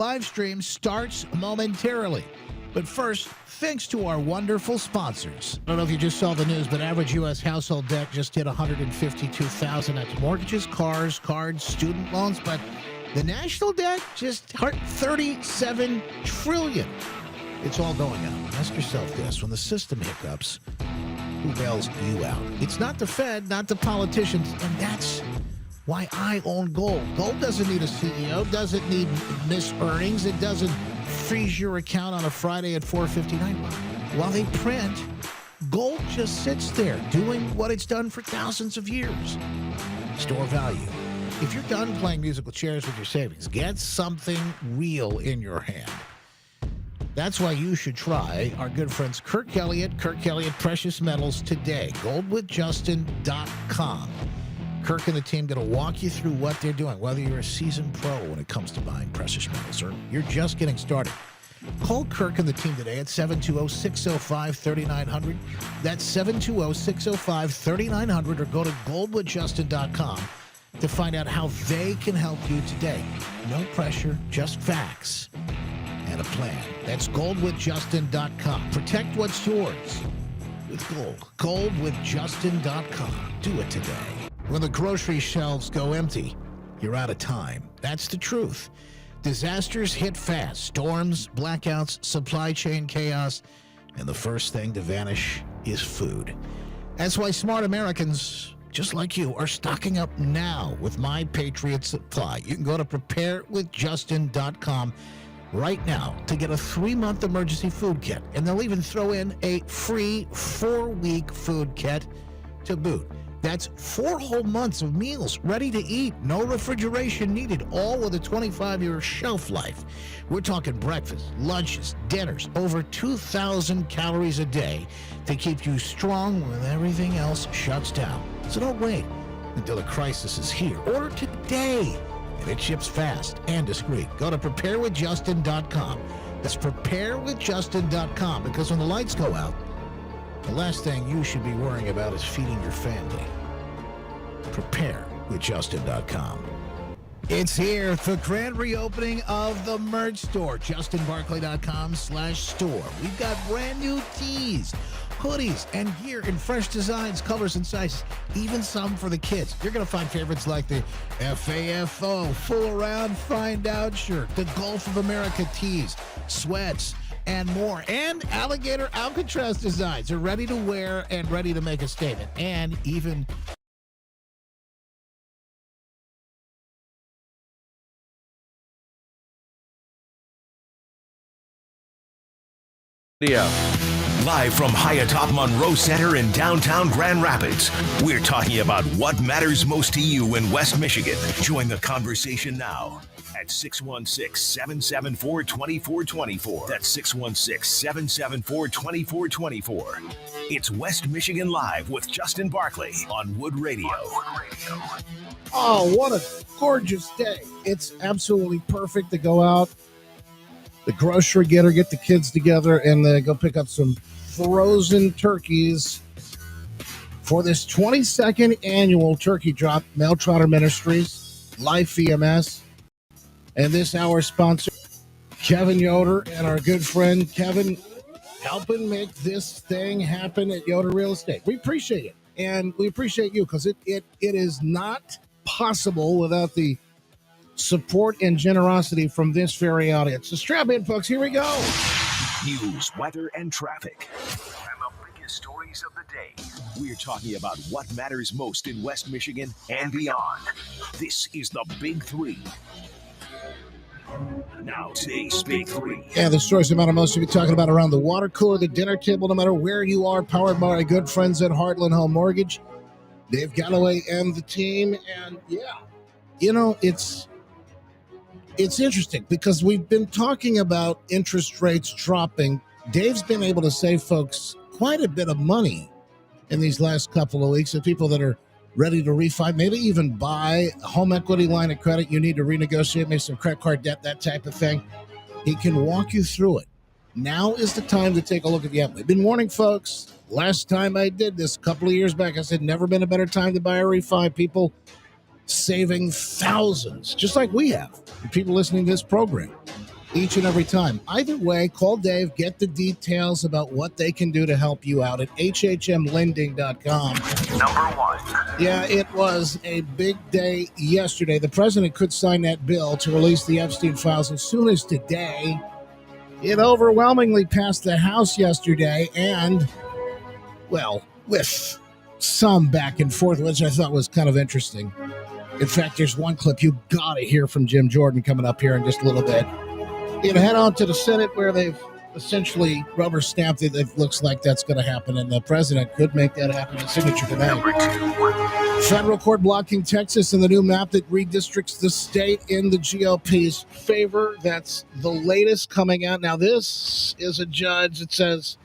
Live stream starts momentarily. But first, thanks to our wonderful sponsors. I don't know if you just saw the news, but average U.S. household debt just hit $152,000. That's mortgages, cars, cards, student loans. But the national debt just hit $37 trillion. It's all going up. Ask yourself this. When the system hiccups, who bails you out? It's not the Fed, not the politicians, and that's why I own gold. Gold doesn't need a CEO, doesn't need missed earnings. It doesn't freeze your account on a Friday at 4:59. While they print, gold just sits there doing what it's done for thousands of years. Store value. If you're done playing musical chairs with your savings, get something real in your hand. That's why you should try our good friends Kirk Elliott Precious Metals today. Goldwithjustin.com. Kirk and the team going to walk you through what they're doing, whether you're a seasoned pro when it comes to buying precious metals or you're just getting started. Call Kirk and the team today at 720-605-3900. That's 720-605-3900, or go to goldwithjustin.com to find out how they can help you today. No pressure, just facts and a plan. That's goldwithjustin.com. Protect what's yours with gold. Goldwithjustin.com. Do it today. When the grocery shelves go empty, you're out of time. That's the truth. Disasters hit fast. Storms, blackouts, supply chain chaos, and the first thing to vanish is food. That's why smart Americans, just like you, are stocking up now with My Patriot Supply. You can go to preparewithjustin.com right now to get a 3-month emergency food kit, and they'll even throw in a free 4-week food kit to boot. That's 4 whole months of meals ready to eat. No refrigeration needed, all with a 25-year shelf life. We're talking breakfast, lunches, dinners, over 2,000 calories a day to keep you strong when everything else shuts down. So don't wait until the crisis is here. Order today, and it ships fast and discreet. Go to preparewithjustin.com. That's preparewithjustin.com, because when the lights go out, the last thing you should be worrying about is feeding your family. Preparewithjustin.com. It's here, the grand reopening of the merch store, justinbarkley.com/store. We've got brand new tees, hoodies, and gear in fresh designs, colors, and sizes, even some for the kids. You're going to find favorites like the FAFO, Fool Around, Find Out shirt, the Gulf of America tees, sweats, and more. And alligator Alcatraz designs are ready to wear and ready to make a statement. And even live from high atop Monroe Center in downtown Grand Rapids, we're talking about what matters most to you in West Michigan. Join the conversation now at 616-774-2424. That's 616-774-2424. It's West Michigan Live with Justin Barkley on Wood Radio. oh, what a gorgeous day. It's absolutely perfect to go out, the grocery getter, get the kids together, and go pick up some frozen turkeys for this 22nd annual turkey drop. Mel Trotter Ministries, Life EMS, and this hour's sponsor, Kevin Yoder, and our good friend Kevin, helping make this thing happen at Yoder Real Estate. We appreciate it, and we appreciate you, because it is not possible without the support and generosity from this very audience. So strap in, folks. Here we go. News, weather, and traffic. And the biggest stories of the day. We're talking about what matters most in West Michigan and beyond. This is the Big Three. Now today's Big Three. Yeah, the stories that matter most to be talking about around the water cooler, the dinner table, no matter where you are, powered by our good friends at Heartland Home Mortgage, Dave Galloway and the team. And yeah, you know, it's interesting because we've been talking about interest rates dropping. Dave's been able to save folks quite a bit of money in these last couple of weeks, of people that are ready to refi, maybe even buy a home equity line of credit. You need to renegotiate, maybe some credit card debt, that type of thing. He can walk you through it. Now is the time to take a look at the app. We've been warning folks. Last time I did this a couple of years back, I said never been a better time to buy a refi. People saving thousands, just like we have, people listening to this program. each and every time. Either way, call Dave, get the details about what they can do to help you out at hhmlending.com. Number one. Yeah, it was a big day yesterday. The president could sign that bill to release the Epstein files as soon as today. It overwhelmingly passed the House yesterday, and, well, with some back and forth, which I thought was kind of interesting. In fact, there's one clip you got to hear from Jim Jordan coming up here in just a little bit. Head on to the Senate where they've essentially rubber stamped it. It looks like that's going to happen, and the president could make that happen in signature today. Number two. Federal court blocking Texas and the new map that redistricts the state in the GOP's favor. That's the latest coming out. Now, this is a judge that says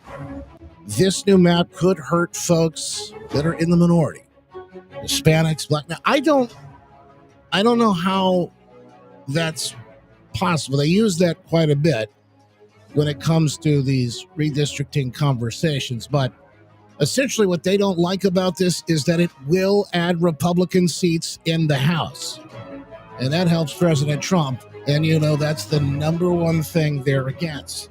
this new map could hurt folks that are in the minority. Hispanics, Black. Now, I don't know how that's possible. They use that quite a bit when it comes to these redistricting conversations, but essentially what they don't like about this is that it will add Republican seats in the House, and that helps President Trump, and that's the number one thing they're against.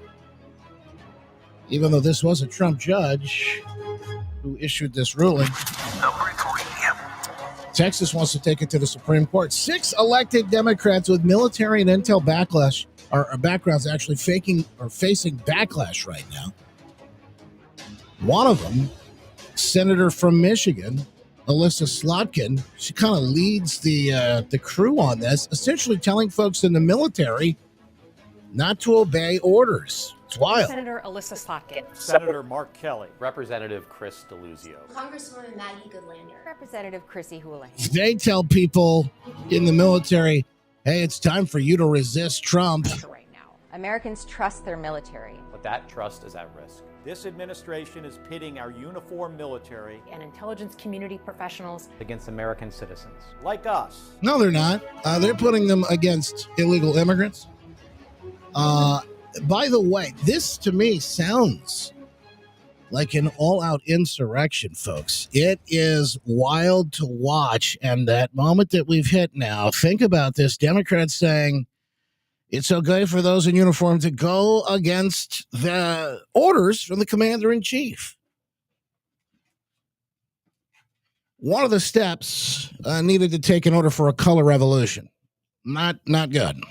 Even though this was a Trump judge who issued this ruling. Number three. Texas wants to take it to the Supreme Court. 6 elected Democrats with military and intel backlash or backgrounds actually facing backlash right now. One of them, Senator from Michigan, Alyssa Slotkin, she kind of leads the crew on this, essentially telling folks in the military not to obey orders. It's wild. Senator Alyssa Slotkin. Senator Mark Kelly. Representative Chris DeLuzio. Congresswoman Maggie Goodlander. Representative Chrissy Houlihan. They tell people in the military, hey, it's time for you to resist Trump. Right now, Americans trust their military. But that trust is at risk. This administration is pitting our uniformed military And intelligence community professionals against American citizens like us. No, they're not. They're putting them against illegal immigrants. By the way, this to me sounds like an all-out insurrection, folks. It is wild to watch, and that moment that we've hit now, think about this. Democrats saying it's okay for those in uniform to go against the orders from the commander-in-chief. One of the steps needed to take in order for a color revolution. Not good.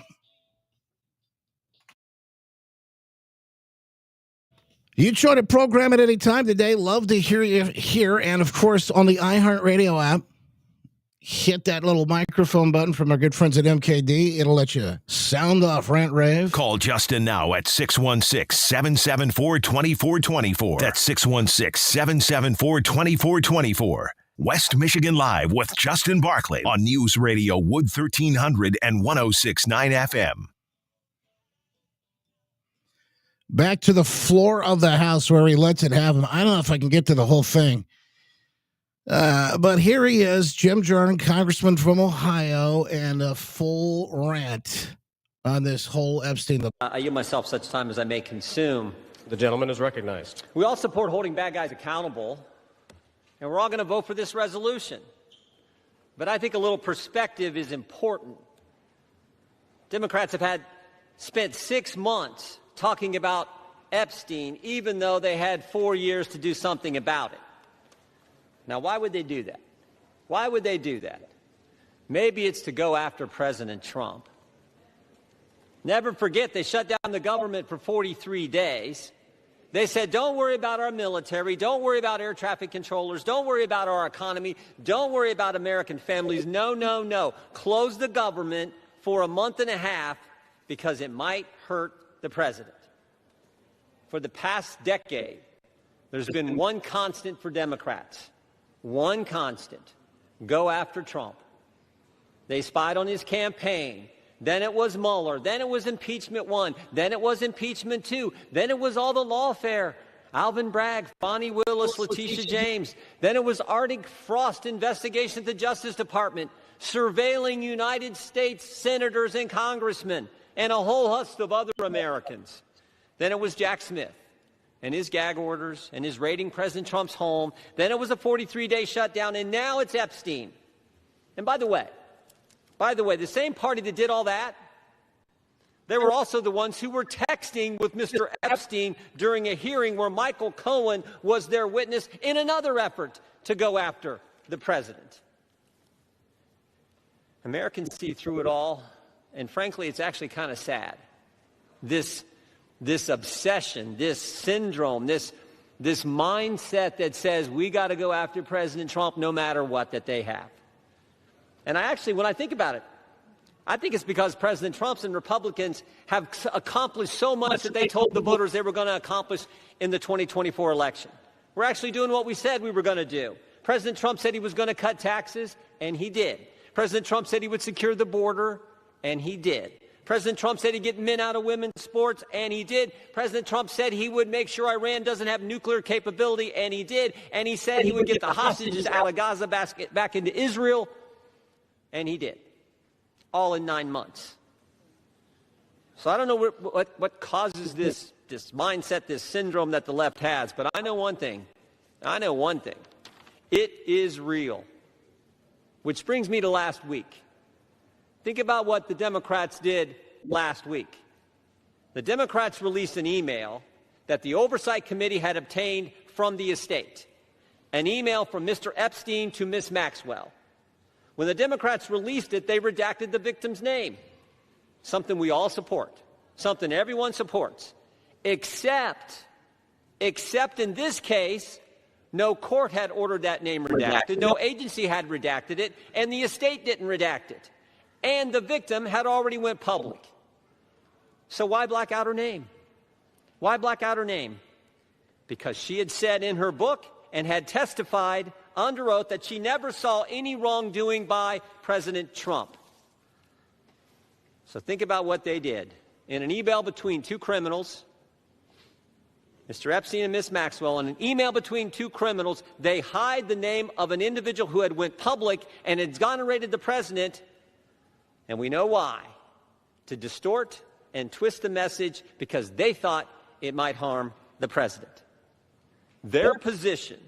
You join the program at any time today. Love to hear you here. And, of course, on the iHeartRadio app, hit that little microphone button from our good friends at MKD. It'll let you sound off, rant, rave. Call Justin now at 616-774-2424. That's 616-774-2424. West Michigan Live with Justin Barclay on News Radio Wood 1300 and 106.9 FM. Back to the floor of the House where he lets it have him. I don't know if I can get to the whole thing. But here he is, Jim Jordan, congressman from Ohio, and a full rant on this whole Epstein. I yield myself such time as I may consume. The gentleman is recognized. We all support holding bad guys accountable, and we're all going to vote for this resolution. But I think a little perspective is important. Democrats have spent 6 months talking about Epstein, even though they had 4 years to do something about it. Now, why would they do that? Why would they do that? Maybe it's to go after President Trump. Never forget, they shut down the government for 43 days. They said, don't worry about our military, don't worry about air traffic controllers, don't worry about our economy, don't worry about American families. No, no, no. Close the government for a month and a half because it might hurt the president. For the past decade, there's been one constant for Democrats. One constant. Go after Trump. They spied on his campaign. Then it was Mueller. Then it was impeachment 1. Then it was impeachment 2. Then it was all the lawfare. Alvin Bragg, Bonnie Willis, Letitia James. Then it was Arctic Frost investigation at the Justice Department, surveilling United States senators and congressmen, and a whole host of other Americans. Then it was Jack Smith and his gag orders and his raiding President Trump's home. Then it was a 43-day shutdown, and now it's Epstein. And by the way, the same party that did all that They were also the ones who were texting with Mr. Epstein during a hearing where Michael Cohen was their witness in another effort to go after the president. Americans see through it all, and frankly, it's actually kind of sad. This obsession, this syndrome, this mindset that says we got to go after President Trump no matter what that they have. And when I think about it, I think it's because President Trump and Republicans have accomplished so much that they told the voters they were going to accomplish in the 2024 election. We're actually doing what we said we were going to do. President Trump said he was going to cut taxes, and he did. President Trump said he would secure the border, and he did. President Trump said he'd get men out of women's sports, and he did. President Trump said he would make sure Iran doesn't have nuclear capability, and he did. And he said he would get the hostages out of Gaza back into Israel, and he did. All in 9 months. So I don't know what causes this mindset, this syndrome that the left has, but I know one thing. It is real. Which brings me to last week. Think about what the Democrats did last week. The Democrats released an email that the Oversight Committee had obtained from the estate. An email from Mr. Epstein to Ms. Maxwell. When the Democrats released it, they redacted the victim's name. Something we all support. Something everyone supports. Except in this case, no court had ordered that name redacted. No agency had redacted it. And the estate didn't redact it. And the victim had already went public. So why black out her name? Why black out her name? Because she had said in her book and had testified under oath that she never saw any wrongdoing by President Trump. So think about what they did. In an email between two criminals, Mr. Epstein and Ms. Maxwell, in an email between two criminals, they hide the name of an individual who had went public and exonerated the president, and we know why. To distort and twist the message because they thought it might harm the president. Their position,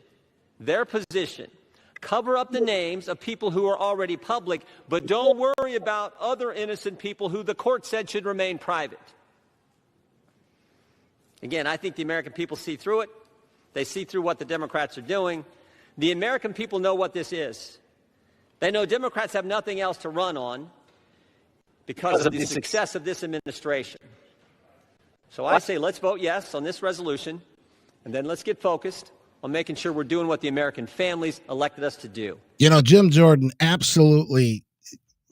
cover up the names of people who are already public, but don't worry about other innocent people who the court said should remain private. Again, I think the American people see through it. They see through what the Democrats are doing. The American people know what this is. They know Democrats have nothing else to run on because of the success of this administration. So I say let's vote yes on this resolution, and then let's get focused on making sure we're doing what the American families elected us to do. You know, Jim Jordan absolutely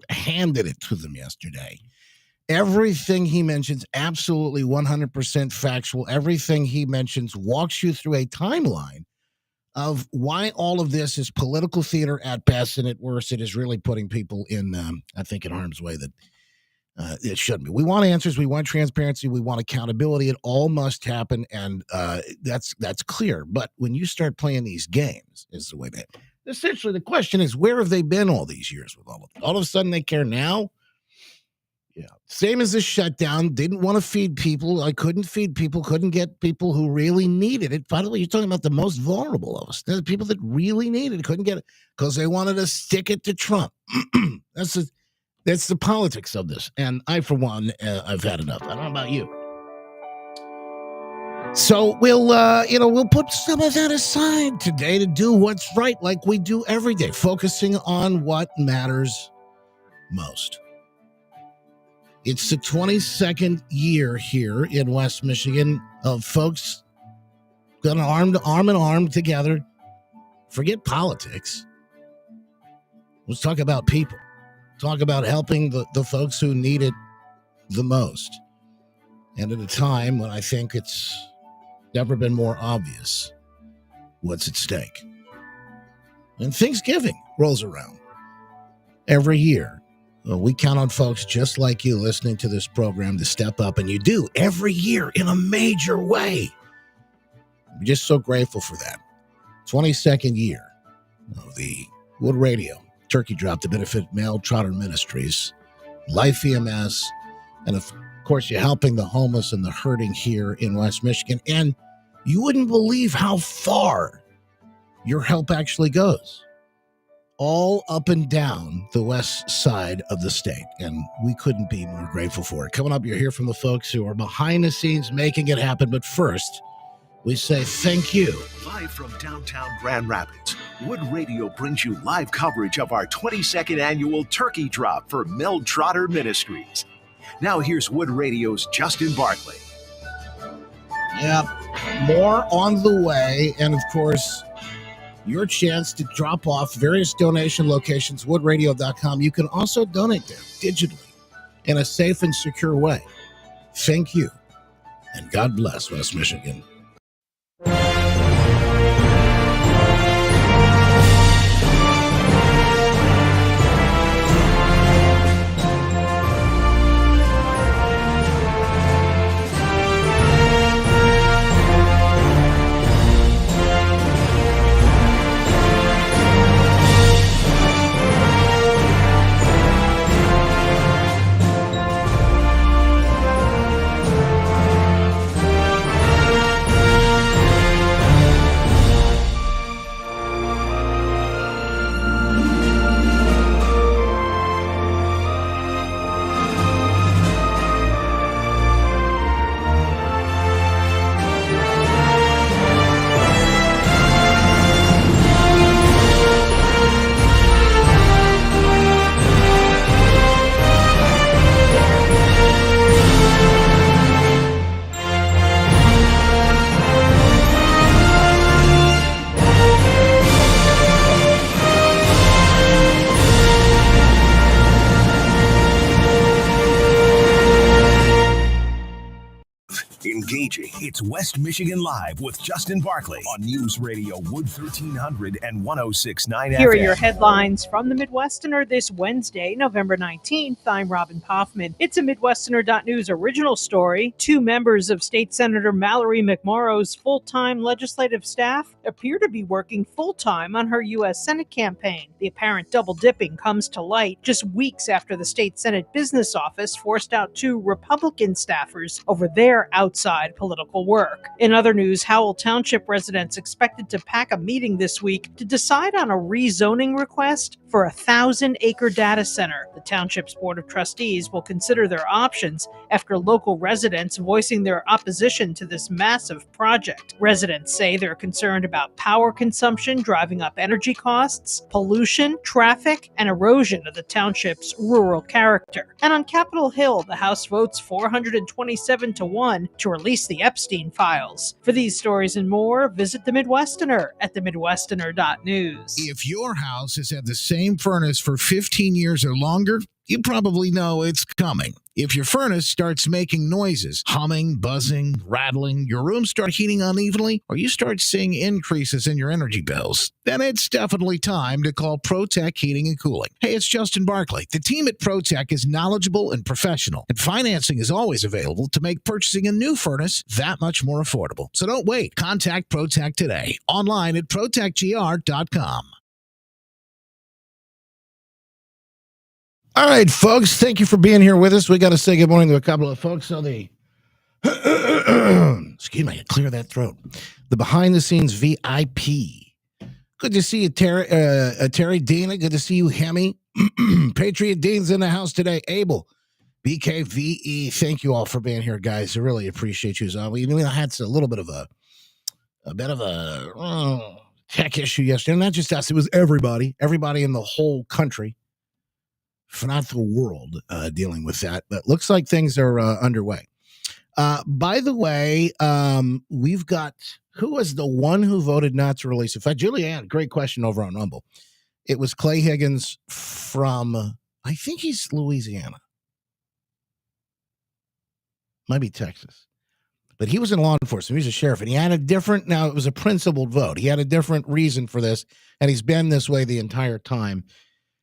handed it to them yesterday. Everything he mentions, absolutely 100% factual. Everything he mentions walks you through a timeline of why all of this is political theater at best, and at worst, it is really putting people in, I think, in harm's way that it shouldn't be. We want answers. We want transparency. We want accountability. It all must happen, and that's clear. But when you start playing these games, is the way that essentially the question is, where have they been all these years with all of it? All of a sudden, they care now. Yeah, same as this shutdown. Didn't want to feed people. I couldn't feed people. Couldn't get people who really needed it. By the way, you're talking about the most vulnerable of us. The people that really needed it couldn't get it because they wanted to stick it to Trump. That's the politics of this. And I, for one, I've had enough. I don't know about you. So we'll put some of that aside today to do what's right, like we do every day, focusing on what matters most. It's the 22nd year here in West Michigan of folks going arm in arm together. Forget politics. Let's talk about people. Talk about helping the folks who need it the most. And at a time when I think it's never been more obvious what's at stake. And Thanksgiving rolls around every year. We count on folks just like you listening to this program to step up, and you do every year in a major way. I'm just so grateful for that. 22nd year of the Wood Radio Turkey Drop to benefit Male Trotter Ministries, Life EMS, and of course, you're helping the homeless and the hurting here in West Michigan. And you wouldn't believe how far your help actually goes. all up and down the west side of the state, and we couldn't be more grateful for it. Coming up, you'll hear from the folks who are behind the scenes making it happen, but first, we say thank you. Live from downtown Grand Rapids, Wood Radio brings you live coverage of our 22nd annual Turkey Drop for Mel Trotter Ministries. Now here's Wood Radio's Justin Barkley. Yeah, more on the way, and of course, your chance to drop off various donation locations, woodradio.com. You can also donate there digitally in a safe and secure way. Thank you, and God bless West Michigan. Engaging. It's West Michigan Live with Justin Barkley on News Radio Wood 1300 and 106.9 FM. Here are your headlines from the Midwesterner this Wednesday, November 19th. I'm Robin Poffman. It's a Midwesterner.news original story. Two members of State Senator Mallory McMorrow's full-time legislative staff appear to be working full-time on her U.S. Senate campaign. The apparent double-dipping comes to light just weeks after the State Senate Business Office forced out two Republican staffers over their outside political work. In other news, Howell Township residents expected to pack a meeting this week to decide on a rezoning request for a 1,000-acre data center. The township's Board of Trustees will consider their options after local residents voicing their opposition to this massive project. Residents say they're concerned about power consumption driving up energy costs, pollution, traffic, and erosion of the township's rural character. And on Capitol Hill, the House votes 427-1 to release the Epstein files. For these stories and more, visit the Midwesterner at themidwesterner.news. If your house has had the same furnace for 15 years or longer, you probably know it's coming. If your furnace starts making noises, humming, buzzing, rattling, your room starts heating unevenly, or you start seeing increases in your energy bills, then it's definitely time to call ProTech Heating and Cooling. Hey, it's Justin Barkley. The team at ProTech is knowledgeable and professional, and financing is always available to make purchasing a new furnace that much more affordable. So don't wait. Contact ProTech today. Online at protechgr.com. All right, folks, thank you for being here with us. We got to say good morning to a couple of folks on the, excuse me, clear that throat. The behind-the-scenes VIP. Good to see you, Terry Dina. Good to see you, Hemi. Patriot Dean's in the house today. Abel, BKVE. Thank you all for being here, guys. I really appreciate you. We had a little bit of a tech issue yesterday. Not just us. It was everybody in the whole country, if not the world, dealing with that. But looks like things are underway. By the way, we've got, who was the one who voted not to release? In fact, Julianne, great question over on Rumble. It was Clay Higgins from, I think he's Louisiana. Might be Texas. But he was in law enforcement. He was a sheriff, and he had a different, now it was a principled vote. He had a different reason for this, and he's been this way the entire time.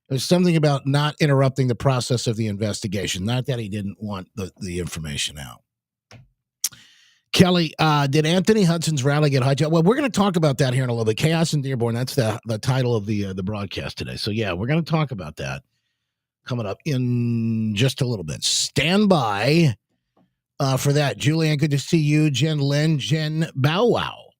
It was something about not interrupting the process of the investigation, not that he didn't want the information out. Kelly, did Anthony Hudson's rally get hijacked? Well, we're going to talk about that here in a little bit. Chaos in Dearborn, that's the title of the broadcast today. So, yeah, we're going to talk about that coming up in just a little bit. Stand by for that. Julianne, good to see you. Jen Lynn, Jen Bow Wow.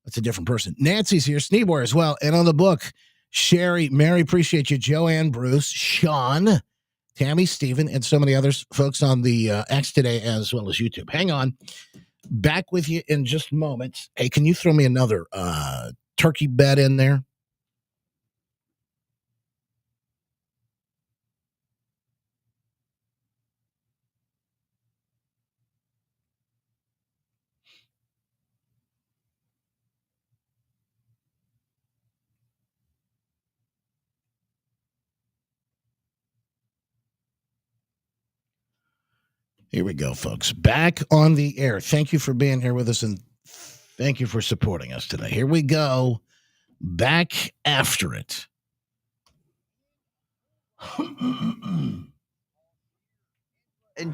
That's a different person. Nancy's here. Sneebor as well. And on the book, Sherry, Mary, appreciate you. Joanne, Bruce, Sean, Tammy, Stephen, and so many others folks on the X today as well as YouTube. Hang on. Back with you in just moments. Hey, can you throw me another turkey bet in there? Here we go, folks. Back on the air. Thank you for being here with us, and thank you for supporting us today. Here we go. Back after it. And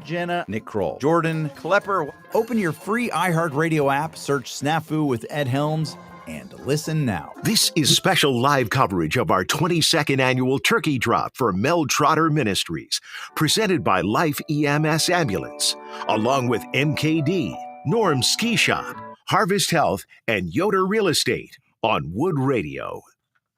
Jenna, Nick Kroll, Jordan, Klepper. Open your free iHeartRadio app, search Snafu with Ed Helms, and listen now. This is special live coverage of our 22nd annual Turkey Drop for Mel Trotter Ministries, presented by Life EMS Ambulance, along with MKD, Norm Ski Shop, Harvest Health, and Yoder Real Estate on Wood Radio.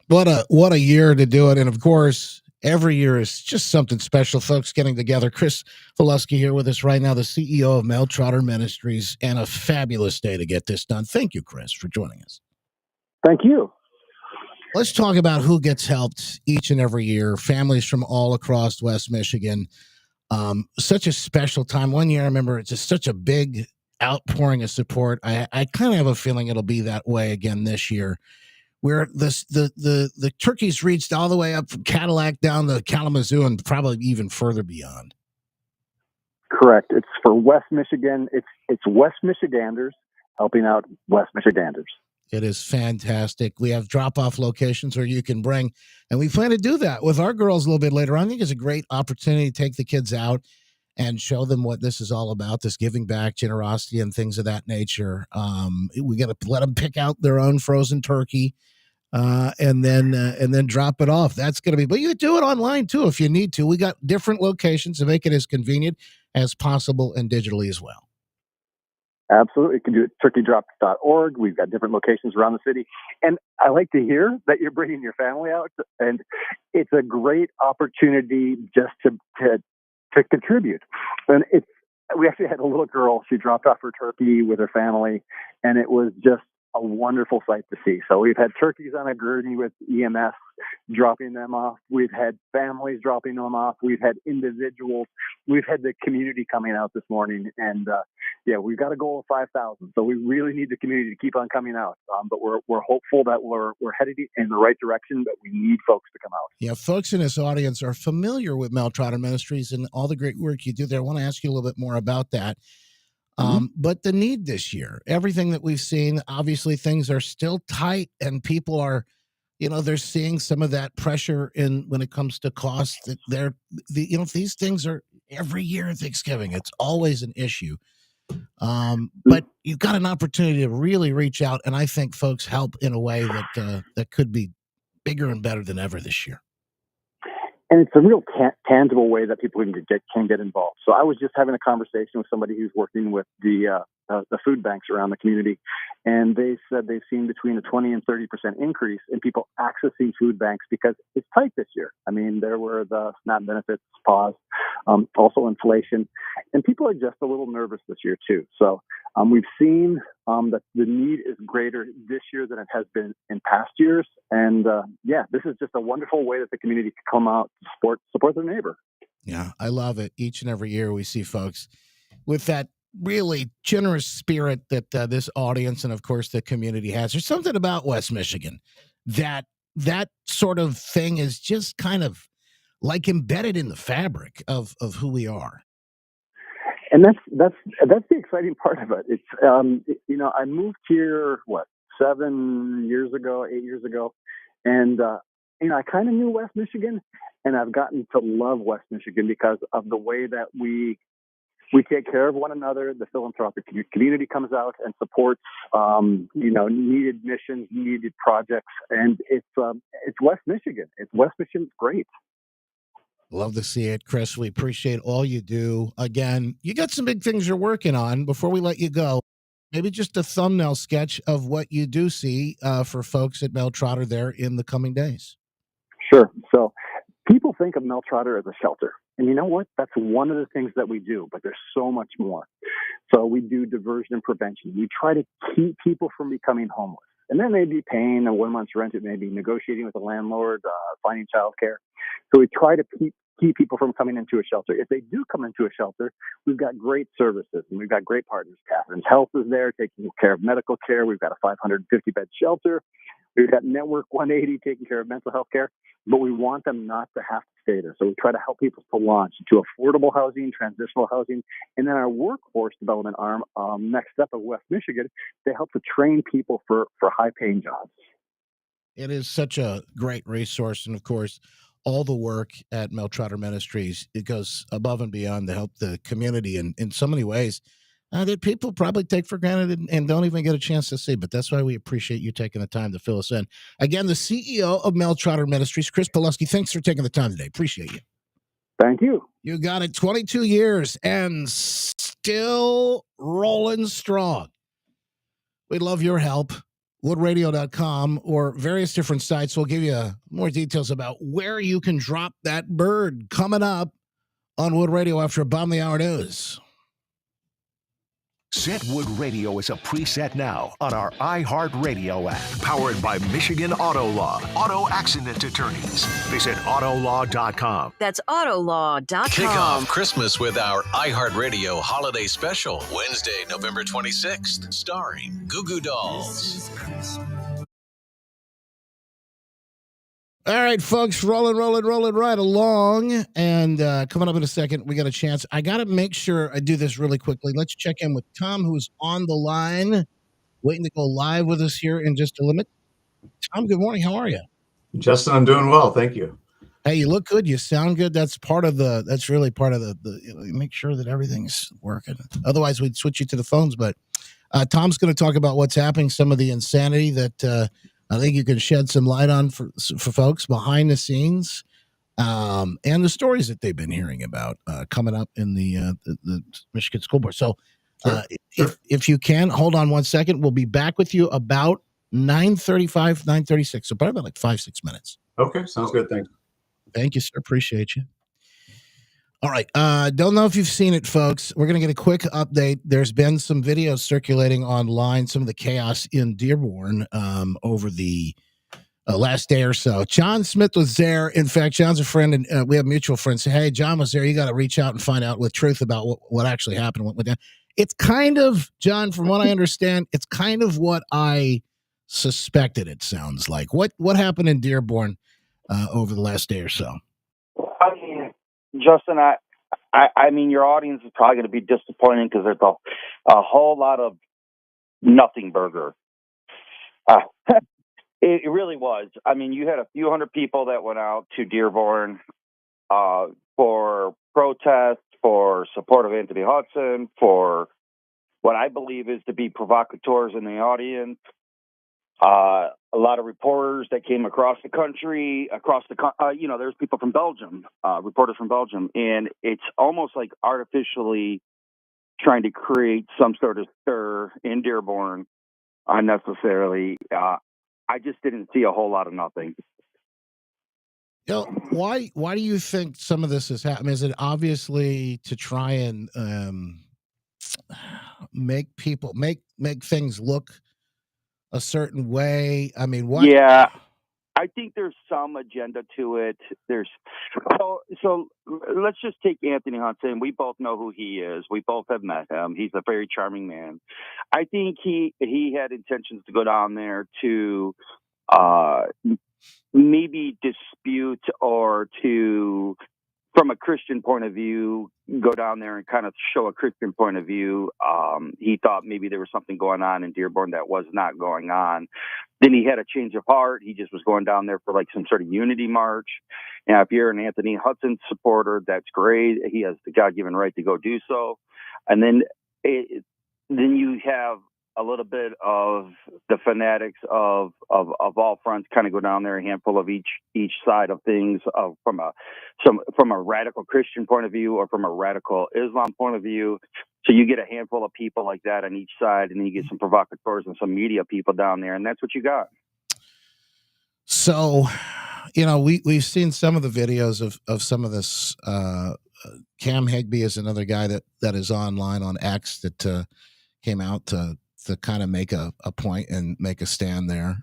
What a year to do it. And of course, every year is just something special, folks, getting together. Chris Volusky here with us right now, the CEO of Mel Trotter Ministries, and a fabulous day to get this done. Thank you, Chris, for joining us. Thank you. Let's talk about who gets helped each and every year. Families from all across West Michigan. Such a special time. One year, I remember, it's just such a big outpouring of support. I kind of have a feeling it'll be that way again this year, where the turkeys reached all the way up from Cadillac down to Kalamazoo and probably even further beyond. Correct. It's for West Michigan. It's West Michiganders helping out West Michiganders. It is fantastic. We have drop-off locations where you can bring, and we plan to do that with our girls a little bit later on. I think it's a great opportunity to take the kids out and show them what this is all about, this giving back, generosity, and things of that nature. We got to let them pick out their own frozen turkey and then drop it off. That's going to be, but you can do it online too if you need to. We got different locations to make it as convenient as possible and digitally as well. Absolutely. You can do it at turkeydrops.org. We've got different locations around the city. And I like to hear that you're bringing your family out. And it's a great opportunity just to contribute. And we actually had a little girl. She dropped off her turkey with her family, and it was just a wonderful sight to see. So we've had turkeys on a gurney with EMS dropping them off. We've had families dropping them off. We've had individuals. We've had the community coming out this morning. And we've got a goal of 5,000. So we really need the community to keep on coming out. But we're hopeful that we're headed in the right direction, but we need folks to come out. Yeah, folks in this audience are familiar with Mel Trotter Ministries and all the great work you do there. I want to ask you a little bit more about that. But the need this year, everything that we've seen, obviously things are still tight and people are, they're seeing some of that pressure when it comes to costs. These things are every year at Thanksgiving. It's always an issue. But you've got an opportunity to really reach out, and I think folks help in a way that could be bigger and better than ever this year. And it's a real tangible way that people can get involved. So I was just having a conversation with somebody who's working with the food banks around the community, and they said they've seen between a 20 and 30% increase in people accessing food banks because it's tight this year. I mean, there were the SNAP benefits paused, also inflation, and people are just a little nervous this year too. So we've seen that the need is greater this year than it has been in past years. And this is just a wonderful way that the community can come out to support their neighbor. Yeah, I love it. Each and every year we see folks with that really generous spirit that this audience and, of course, the community has. There's something about West Michigan that sort of thing is just kind of like embedded in the fabric of who we are. And that's the exciting part of it. It's I moved here 8 years ago, and I kind of knew West Michigan, and I've gotten to love West Michigan because of the way that we take care of one another. The philanthropic community comes out and supports needed missions, needed projects, and it's West Michigan. West Michigan's great. Love to see it, Chris. We appreciate all you do. Again, you got some big things you're working on. Before we let you go, maybe just a thumbnail sketch of what you do see for folks at Mel Trotter there in the coming days. Sure. So people think of Mel Trotter as a shelter. And you know what? That's one of the things that we do, but there's so much more. So we do diversion and prevention. We try to keep people from becoming homeless. And that may be paying a 1 month's rent. It may be negotiating with a landlord, finding childcare. So we try to keep people from coming into a shelter. If they do come into a shelter, we've got great services and we've got great partners. Catherine's Health is there taking care of medical care. We've got a 550-bed shelter. We've got Network 180 taking care of mental health care, but we want them not to have to stay there. So we try to help people to launch into affordable housing, transitional housing, and then our workforce development arm, next step of West Michigan, they help to train people for high-paying jobs. It is such a great resource. And of course, all the work at Mel Trotter Ministries, it goes above and beyond to help the community in so many ways that people probably take for granted and don't even get a chance to see. But that's why we appreciate you taking the time to fill us in. Again, the CEO of Mel Trotter Ministries, Chris Pulaski, thanks for taking the time today. Appreciate you. Thank you. You got it. 22 years and still rolling strong. We'd love your help. Woodradio.com or various different sites. We'll give you more details about where you can drop that bird coming up on Wood Radio after Bomb the Hour News. Set Wood Radio is a preset now on our iHeartRadio app. Powered by Michigan Auto Law. Auto accident attorneys. Visit Autolaw.com. That's Autolaw.com. Kick off Christmas with our iHeartRadio Holiday Special, Wednesday, November 26th, starring Goo Goo Dolls. All right, folks, rolling right along. And coming up in a second, we got a chance. I got to make sure I do this really quickly. Let's check in with Tom, who's on the line, waiting to go live with us here in just a minute. Tom, good morning. How are you? Justin, I'm doing well. Thank you. Hey, you look good. You sound good. That's really part of the make sure that everything's working. Otherwise, we'd switch you to the phones. But Tom's going to talk about what's happening, some of the insanity that I think you can shed some light on for folks behind the scenes, and the stories that they've been hearing about coming up in the Michigan School Board. So if you can, hold on 1 second. We'll be back with you about 9:35, 9:36. So probably about like 5-6 minutes. Okay, sounds good. Thanks. Thank you, sir. Appreciate you. All right. Don't know if you've seen it, folks. We're going to get a quick update. There's been some videos circulating online, some of the chaos in Dearborn over the last day or so. John Smith was there. In fact, John's a friend, and we have mutual friends. Say, hey, John was there. You got to reach out and find out with truth about what actually happened. What went down. It's kind of, John, from what I understand, it's kind of what I suspected it sounds like. What happened in Dearborn over the last day or so? I mean, Justin, I mean, your audience is probably going to be disappointing because there's a whole lot of nothing burger. It really was. I mean, you had a few hundred people that went out to Dearborn for protest, for support of Anthony Hudson, for what I believe is to be provocateurs in the audience. A lot of reporters that came across the country, there's people from Belgium, reporters from Belgium, and it's almost like artificially trying to create some sort of stir in Dearborn unnecessarily. I just didn't see a whole lot of nothing. You know, why do you think some of this is happening? Is it obviously to try and make things look a certain way? I mean, what? Yeah, I think there's some agenda to it. So let's just take Anthony Hudson. We both know who he is. We both have met him. He's a very charming man. I think he had intentions to go down there to maybe dispute or to, from a Christian point of view, go down there and kind of show a Christian point of view. He thought maybe there was something going on in Dearborn that was not going on. Then he had a change of heart. He just was going down there for like some sort of unity march. Now, if you're an Anthony Hudson supporter, that's great. He has the God-given right to go do so. And then you have a little bit of the fanatics of all fronts kind of go down there, a handful of each side of things, from a radical Christian point of view or from a radical Islam point of view. So you get a handful of people like that on each side, and then you get some provocateurs and some media people down there, and that's what you got. So we've seen some of the videos of some of this. Cam Higby is another guy that is online on X that came out to kind of make a point and make a stand there.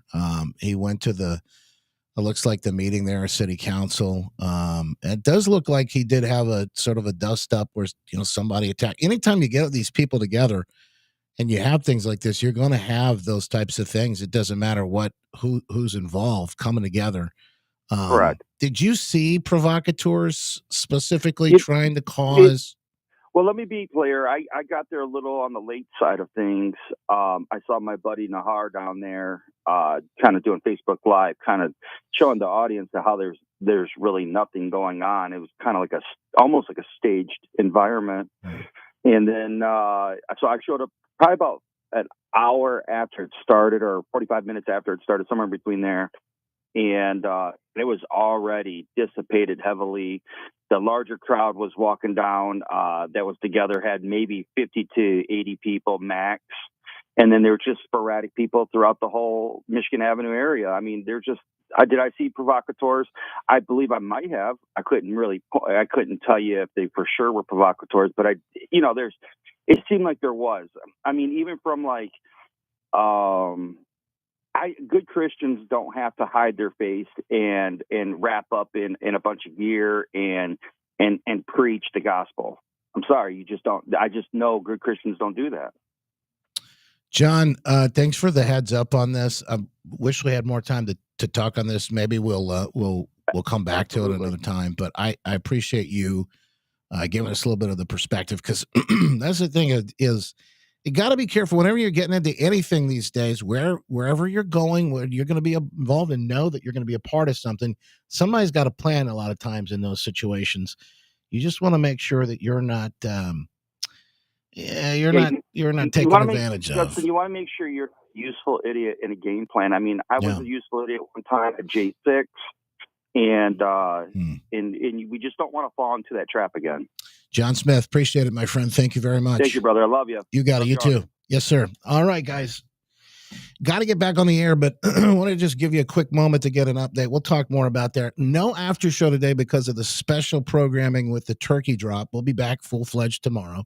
He went to it looks like the meeting there, city council. It does look like he did have a sort of a dust up where somebody attacked. Anytime you get these people together and you have things like this, you're going to have those types of things. It doesn't matter who's involved coming together. Correct. Did you see provocateurs specifically trying to cause? Well, let me be clear. I got there a little on the late side of things. I saw my buddy Nahar down there, kind of doing Facebook Live, kind of showing the audience how there's really nothing going on. It was kind of like almost like a staged environment. And then so I showed up probably about an hour after it started, or 45 minutes after it started, somewhere in between there. And it was already dissipated heavily. The larger crowd was walking down that was together, had maybe 50 to 80 people max. And then there were just sporadic people throughout the whole Michigan Avenue area. I mean, did I see provocateurs? I believe I might have. I couldn't tell you if they for sure were provocateurs, but it seemed like there was. I mean, even from good Christians don't have to hide their face and wrap up in a bunch of gear and preach the gospel. I'm sorry, you just don't. I just know good Christians don't do that. John, thanks for the heads up on this. I wish we had more time to talk on this. Maybe we'll come back to it another time. But I appreciate you giving us a little bit of the perspective, because that's the thing is you got to be careful whenever you're getting into anything these days, wherever you're going, where you're going to be involved, and know that you're going to be a part of something. Somebody's got a plan a lot of times in those situations. You just want to make sure that you're not you're not taken advantage of. Justin, you want to make sure you're a useful idiot in a game plan. I mean, I was a useful idiot one time at J6, and we just don't want to fall into that trap again. John Smith, appreciate it, my friend. Thank you very much. Thank you, brother. I love you. You got it. You too. Yes, sir. All right, guys. Got to get back on the air, but I want to just give you a quick moment to get an update. We'll talk more about that. No after show today because of the special programming with the turkey drop. We'll be back full-fledged tomorrow.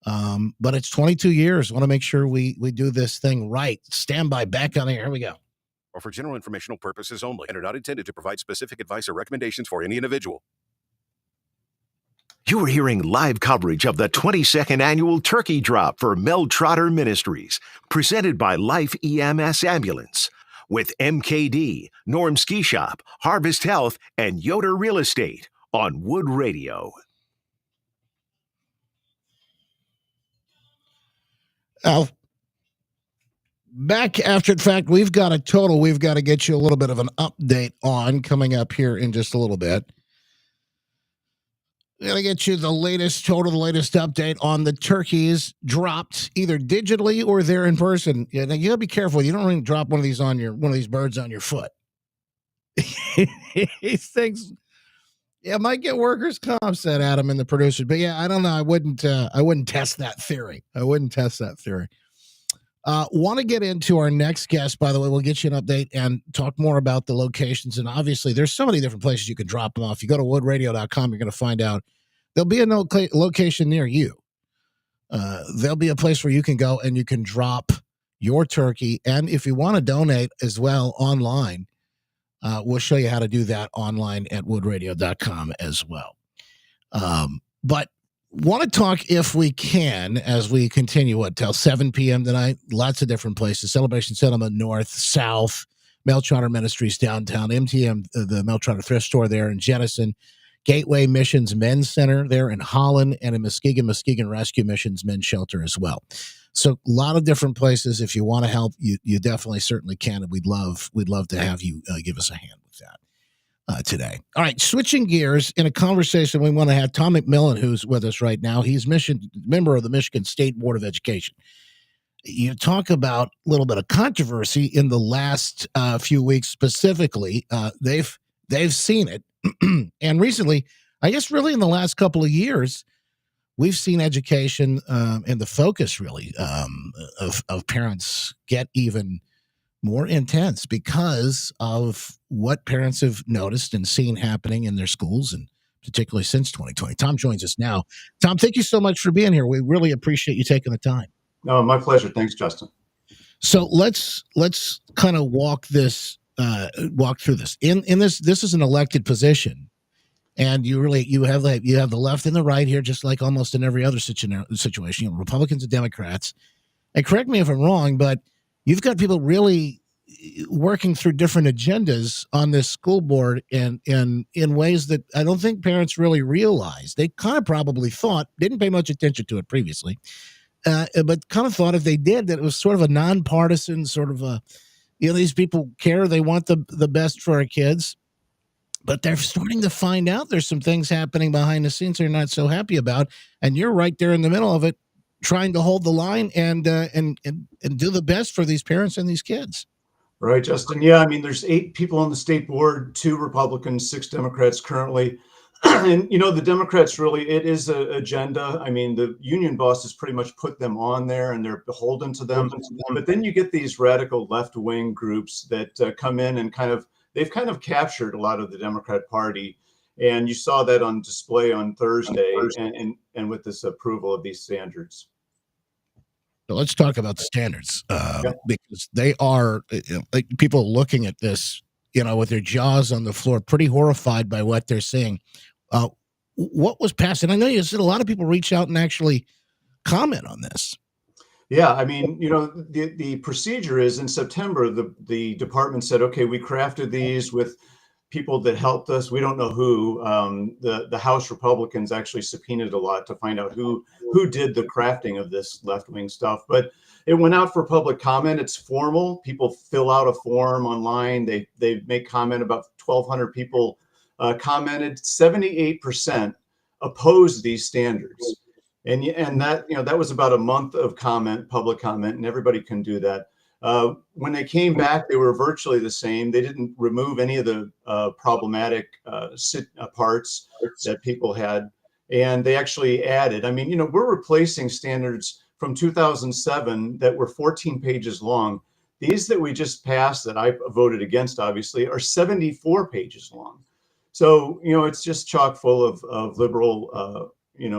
But it's 22 years. Want to make sure we do this thing right. Stand by. Back on the air. Here we go. Or for general informational purposes only, and are not intended to provide specific advice or recommendations for any individual. You are hearing live coverage of the 22nd Annual Turkey Drop for Mel Trotter Ministries, presented by Life EMS Ambulance, with MKD, Norm Ski Shop, Harvest Health, and Yoder Real Estate on Wood Radio. Now, back after the fact, we've got to get you a little bit of an update on coming up here in just a little bit. We're going to get you the latest update on the turkeys dropped either digitally or they're in person. Yeah, now you got to be careful. You don't really drop one of these birds on your foot. These things, might get workers' comp, said Adam and the producer. But I don't know. I wouldn't test that theory. Want to get into our next guest, by the way. We'll get you an update and talk more about the locations. And obviously, there's so many different places you can drop them off. You go to woodradio.com, you're going to find out there'll be a location near you. There'll be a place where you can go and you can drop your turkey. And if you want to donate as well online, we'll show you how to do that online at woodradio.com as well. But want to talk, if we can, as we continue till 7 p.m. tonight. Lots of different places. Celebration Settlement North, South, Mel Trotter Ministries downtown, MTM, the Mel Trotter Thrift Store there in Jenison, Gateway Missions Men's Center there in Holland, and in Muskegon Rescue Missions Men's Shelter as well. So a lot of different places. If you want to help, you definitely certainly can. And we'd love to have you give us a hand with that today. All right, switching gears in a conversation, we want to have Tom McMillan, who's with us right now. He's member of the Michigan State Board of Education. You talk about a little bit of controversy in the last few weeks specifically. They've seen it. And recently, I guess really in the last couple of years, we've seen education and the focus really of parents get even more intense because of what parents have noticed and seen happening in their schools, and particularly since 2020. Tom joins us now. Tom, thank you so much for being here. We really appreciate you taking the time. No, my pleasure. Thanks, Justin. So let's kind of walk through this. In this is an elected position, and you have the left and the right here, just like almost in every other situation. Republicans and Democrats. And correct me if I'm wrong, but you've got people really working through different agendas on this school board in ways that I don't think parents really realize. They kind of probably thought, didn't pay much attention to it previously, but kind of thought if they did, that it was sort of a nonpartisan sort of a, these people care, they want the best for our kids. But they're starting to find out there's some things happening behind the scenes they're not so happy about. And you're right there in the middle of it, trying to hold the line and do the best for these parents and these kids. Right, Justin. Yeah, I mean, there's 8 people on the state board, 2 Republicans, 6 Democrats currently. And, the Democrats really, it is an agenda. I mean, the union bosses pretty much put them on there and they're beholden to them. But then you get these radical left-wing groups that come in and they've kind of captured a lot of the Democrat Party. And you saw that on display on Thursday and with this approval of these standards. So let's talk about the standards because they are like people looking at this, with their jaws on the floor, pretty horrified by what they're seeing. What was passed? And I know you said a lot of people reach out and actually comment on this. Yeah, I mean, the procedure is in September, the department said, okay, we crafted these with people that helped us. We don't know who. The House Republicans actually subpoenaed a lot to find out who did the crafting of this left-wing stuff. But it went out for public comment. It's formal. People fill out a form online. They make comment. About 1,200 people commented. 78% opposed these standards. And that that was about a month of public comment, and everybody can do that. When they came back, they were virtually the same. They didn't remove any of the problematic parts that people had, and they actually added. I mean, we're replacing standards from 2007 that were 14 pages long. These that we just passed, that I voted against, obviously, are 74 pages long. So it's just chock full of liberal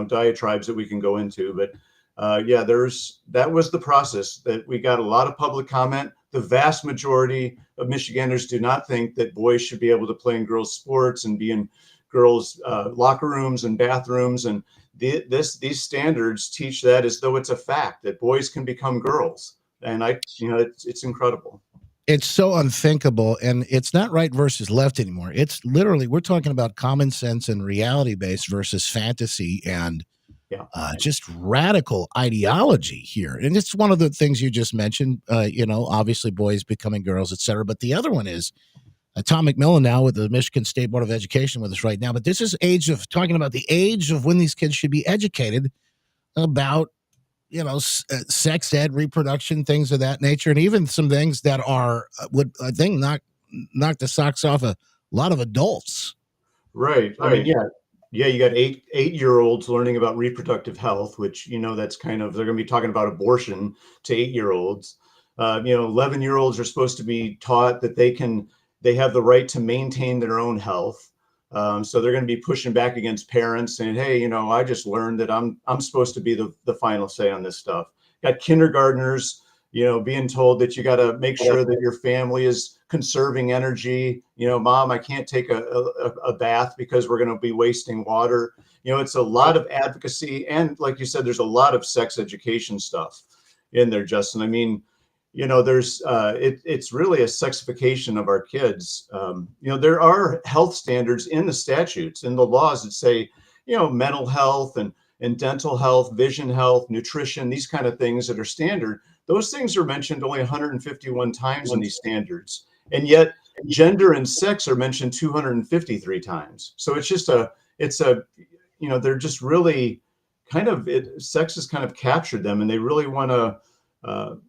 diatribes that we can go into, but that was the process. That we got a lot of public comment. The vast majority of Michiganders do not think that boys should be able to play in girls' sports and be in girls' locker rooms and bathrooms. And these standards teach that as though it's a fact that boys can become girls. And it's incredible. It's so unthinkable, and it's not right versus left anymore. It's literally, we're talking about common sense and reality-based versus fantasy and just radical ideology here. And it's one of the things you just mentioned, obviously boys becoming girls, et cetera. But the other one is Tom McMillan now with the Michigan State Board of Education with us right now. But this is talking about the age of when these kids should be educated about sex ed, reproduction, things of that nature, and even some things that are would I think knock the socks off a lot of adults. Right. I mean, you got 8-year-olds learning about reproductive health, which that's they're going to be talking about abortion to 8-year-olds. 11-year-olds are supposed to be taught that they have the right to maintain their own health. So they're going to be pushing back against parents saying, hey, I just learned that I'm supposed to be the final say on this stuff. Got kindergartners, being told that you got to make sure that your family is conserving energy. Mom, I can't take a bath because we're going to be wasting water. It's a lot of advocacy. And like you said, there's a lot of sex education stuff in there, Justin. I mean, there's it's really a sexification of our kids. There are health standards in the statutes, in the laws that say, mental health and dental health, vision health, nutrition, these kind of things that are standard. Those things are mentioned only 151 times in these standards. And yet gender and sex are mentioned 253 times. So it's just they're just really sex has kind of captured them, and they really want to, the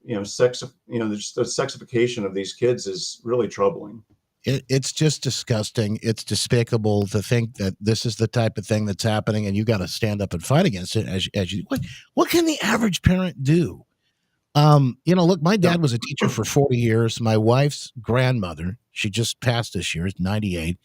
sexification of these kids is really troubling. It's just disgusting. It's despicable to think that this is the type of thing that's happening, and you got to stand up and fight against it. What can the average parent do? Look, my dad was a teacher for 40 years. My wife's grandmother, she just passed this year, is 98.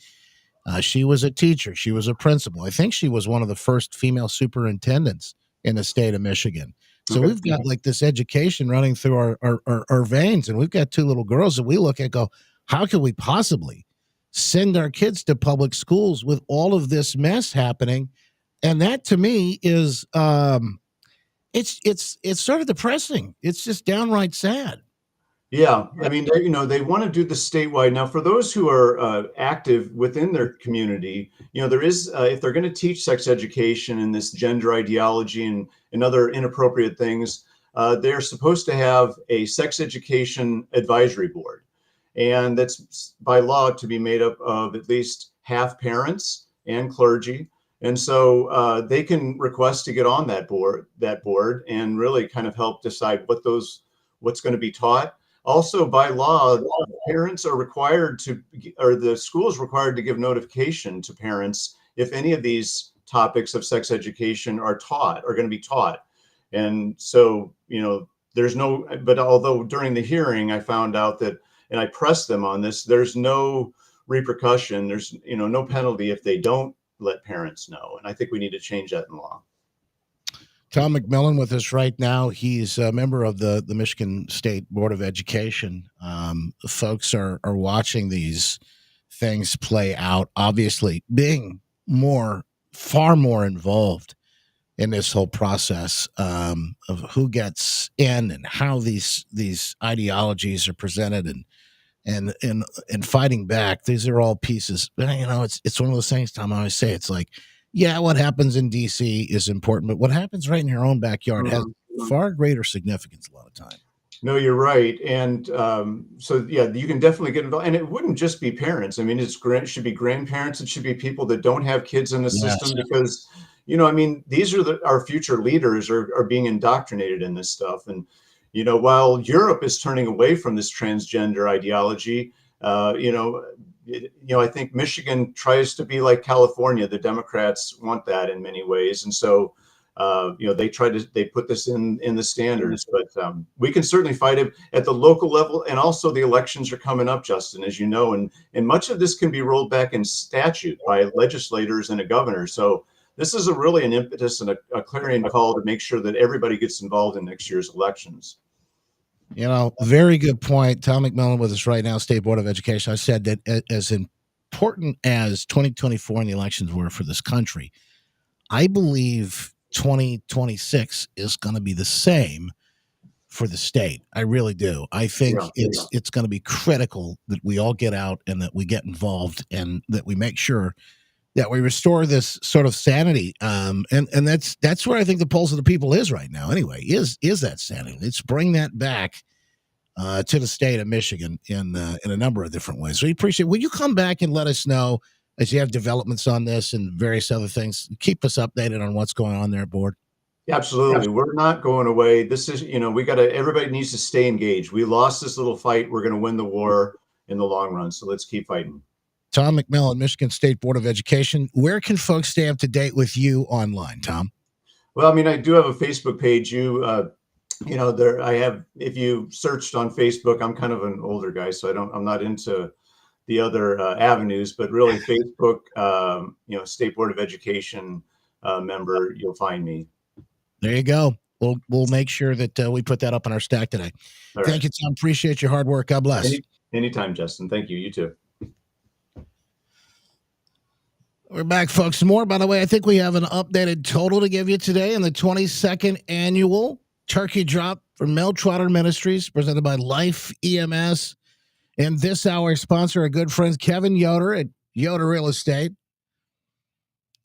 She was a teacher. She was a principal. I think she was one of the first female superintendents in the state of Michigan. So we've got like this education running through our veins, and we've got two little girls that we look at and go, how could we possibly send our kids to public schools with all of this mess happening? And that to me is it's sort of depressing. It's just downright sad. Yeah, I mean, they want to do the statewide. Now, for those who are active within their community, there is, if they're going to teach sex education and this gender ideology and other inappropriate things, they're supposed to have a sex education advisory board. And that's by law to be made up of at least half parents and clergy. And so they can request to get on that board and really kind of help decide what's going to be taught. Also, by law, parents are required to, or the school is required to give notification to parents if any of these topics of sex education are going to be taught. And so, there's no, but although during the hearing, I found out that, and I pressed them on this, there's no repercussion. There's, no penalty if they don't let parents know. And I think we need to change that in law. Tom McMillan with us right now. He's a member of the Michigan State Board of Education. Folks are watching these things play out, obviously being far more involved in this whole process of who gets in and how these ideologies are presented and fighting back. These are all pieces. It's one of those things, Tom, I always say, it's like, yeah, what happens in D.C. is important, but what happens right in your own backyard has far greater significance a lot of time. No, you're right. And so, yeah, you can definitely get involved. And it wouldn't just be parents. I mean, it should be grandparents. It should be people that don't have kids in the system because, these are our future leaders are being indoctrinated in this stuff. And, while Europe is turning away from this transgender ideology, I think Michigan tries to be like California. The Democrats want that in many ways. And so, they put this in the standards, but we can certainly fight it at the local level. And also the elections are coming up, Justin, as you know, and much of this can be rolled back in statute by legislators and a governor. So this is really an impetus and a clarion call to make sure that everybody gets involved in next year's elections. Very good point. Tom McMillan with us right now, State Board of Education. I said that as important as 2024 and the elections were for this country, I believe 2026 is going to be the same for the state. I really do. I think it's going to be critical that we all get out and that we get involved and that we make sure that we restore this sort of sanity. And that's where I think the pulse of the people is right now. Anyway, is that sanity? Let's bring that back to the state of Michigan in a number of different ways. So we appreciate. Will you come back and let us know as you have developments on this and various other things? Keep us updated on what's going on there, board. Absolutely. We're not going away. This is, everybody needs to stay engaged. We lost this little fight. We're going to win the war in the long run. So let's keep fighting. Tom McMillan, Michigan State Board of Education. Where can folks stay up to date with you online, Tom? Well, I do have a Facebook page. If you searched on Facebook, I'm kind of an older guy, so I'm not into the other avenues, but really Facebook, State Board of Education member, you'll find me. There you go. We'll make sure that we put that up on our stack today. Thank you, Tom. Appreciate your hard work. God bless. Anytime, Justin. Thank you. You too. We're back, folks. More, by the way, I think we have an updated total to give you today in the 22nd annual turkey drop for Mel Trotter Ministries, presented by Life EMS. And this hour, sponsor, our good friends Kevin Yoder at Yoder Real Estate.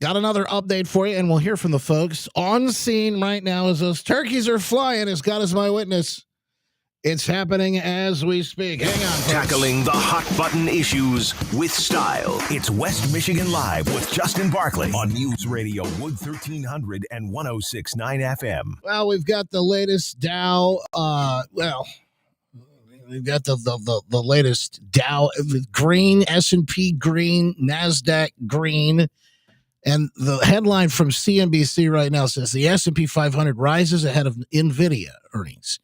Got another update for you, and we'll hear from the folks on scene right now as those turkeys are flying, as God is my witness. It's happening as we speak. Hang on, folks. Tackling the hot button issues with style. It's West Michigan Live with Justin Barkley on News Radio Wood 1300 and 106.9 FM. Well, we've got the latest Dow. We've got the latest Dow green, S&P green, NASDAQ green. And the headline from CNBC right now says the S&P 500 rises ahead of NVIDIA earnings.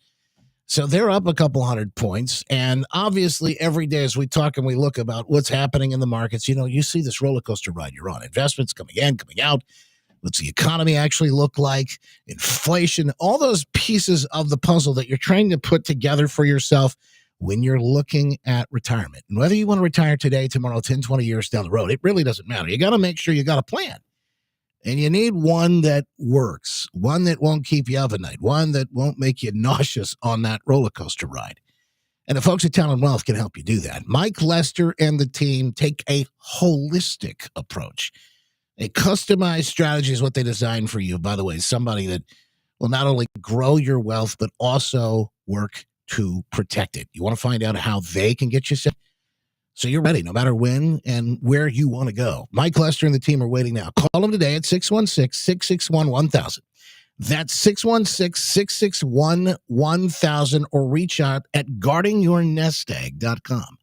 So they're up a couple 100 points. And obviously, every day as we talk and we look about what's happening in the markets, you see this roller coaster ride you're on. Investments coming in, coming out. What's the economy actually look like? Inflation, all those pieces of the puzzle that you're trying to put together for yourself when you're looking at retirement. And whether you want to retire today, tomorrow, 10, 20 years down the road, it really doesn't matter. You got to make sure you got a plan. And you need one that works, one that won't keep you up at night, one that won't make you nauseous on that roller coaster ride. And the folks at Talent Wealth can help you do that. Mike Lester and the team take a holistic approach. A customized strategy is what they designed for you, by the way, somebody that will not only grow your wealth, but also work to protect it. You want to find out how they can get you set so you're ready no matter when and where you want to go. Mike Lester and the team are waiting now. Call them today at 616-661-1000. That's 616-661-1000 or reach out at guardingyournestegg.com.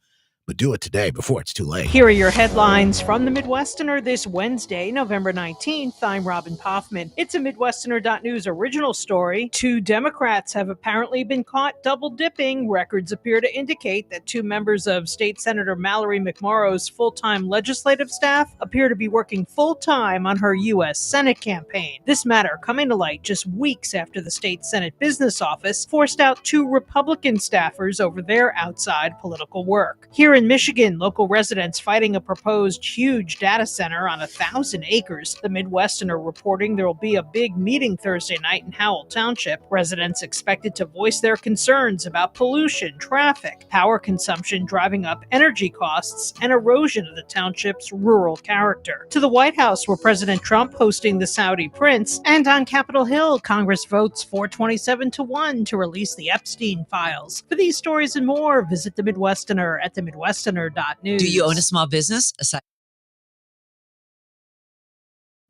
But do it today before it's too late. Here are your headlines from the Midwesterner this Wednesday, November 19th. I'm Robin Poffman. It's a Midwesterner.news original story. 2 Democrats have apparently been caught double dipping. Records appear to indicate that 2 members of State Senator Mallory McMorrow's full-time legislative staff appear to be working full-time on her U.S. Senate campaign. This matter coming to light just weeks after the state Senate business office forced out 2 Republican staffers over their outside political work. Here in Michigan, local residents fighting a proposed huge data center on 1,000 acres. The Midwesterner reporting there will be a big meeting Thursday night in Howell Township. Residents expected to voice their concerns about pollution, traffic, power consumption driving up energy costs, and erosion of the township's rural character. To the White House, where President Trump hosting the Saudi prince, and on Capitol Hill, Congress votes 427-1 to release the Epstein files. For these stories and more, visit the Midwesterner at themidwesterner.news. Do you own a small business?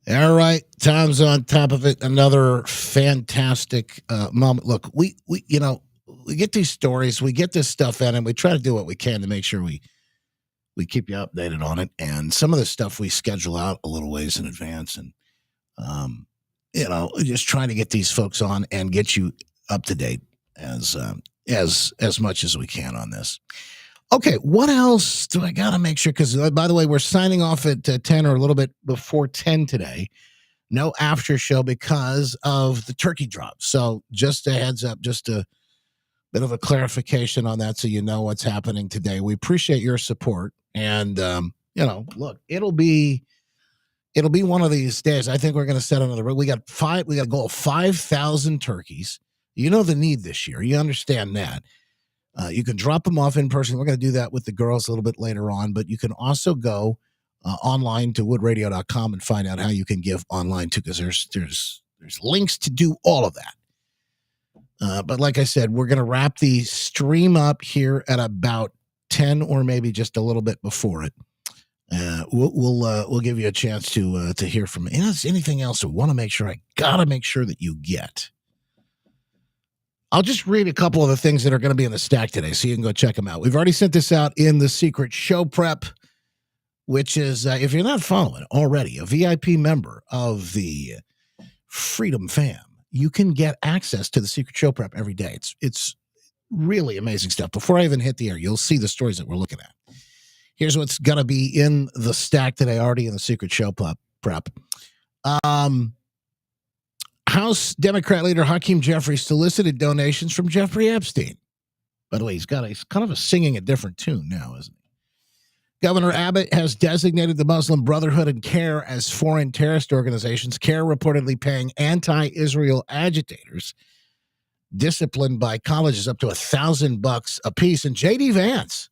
All right, Tom's on top of it. Another fantastic moment. Look, we get these stories, we get this stuff in, and we try to do what we can to make sure we keep you updated on it. And some of the stuff we schedule out a little ways in advance, and just trying to get these folks on and get you up to date as much as we can on this. Okay, what else do I got to make sure? Because, by the way, we're signing off at 10 or a little bit before 10 today. No after show because of the turkey drop. So just a heads up, just a bit of a clarification on that so you know what's happening today. We appreciate your support. And, look, it'll be one of these days. I think we're going to set another. We got a goal of 5,000 turkeys. You know the need this year. You understand that. You can drop them off in person. We're going to do that with the girls a little bit later on, but you can also go online to woodradio.com and find out how you can give online too, because there's links to do all of that. But like I said, we're going to wrap the stream up here at about 10 or maybe just a little bit before it. We'll give you a chance to hear from me. Anything else we want to make sure? I got to make sure that you get. I'll just read a couple of the things that are going to be in the stack today so you can go check them out. We've already sent this out in the secret show prep, which is, if you're not following already, a VIP member of the Freedom Fam, you can get access to the secret show prep every day. It's really amazing stuff. Before I even hit the air, you'll see the stories that we're looking at. Here's what's going to be in the stack today, already in the secret show prep. House Democrat leader Hakeem Jeffries solicited donations from Jeffrey Epstein. By the way, he's kind of singing a different tune now, isn't he? Governor Abbott has designated the Muslim Brotherhood and CARE as foreign terrorist organizations. CARE reportedly paying anti-Israel agitators disciplined by colleges up to $1,000 a piece. And J.D. Vance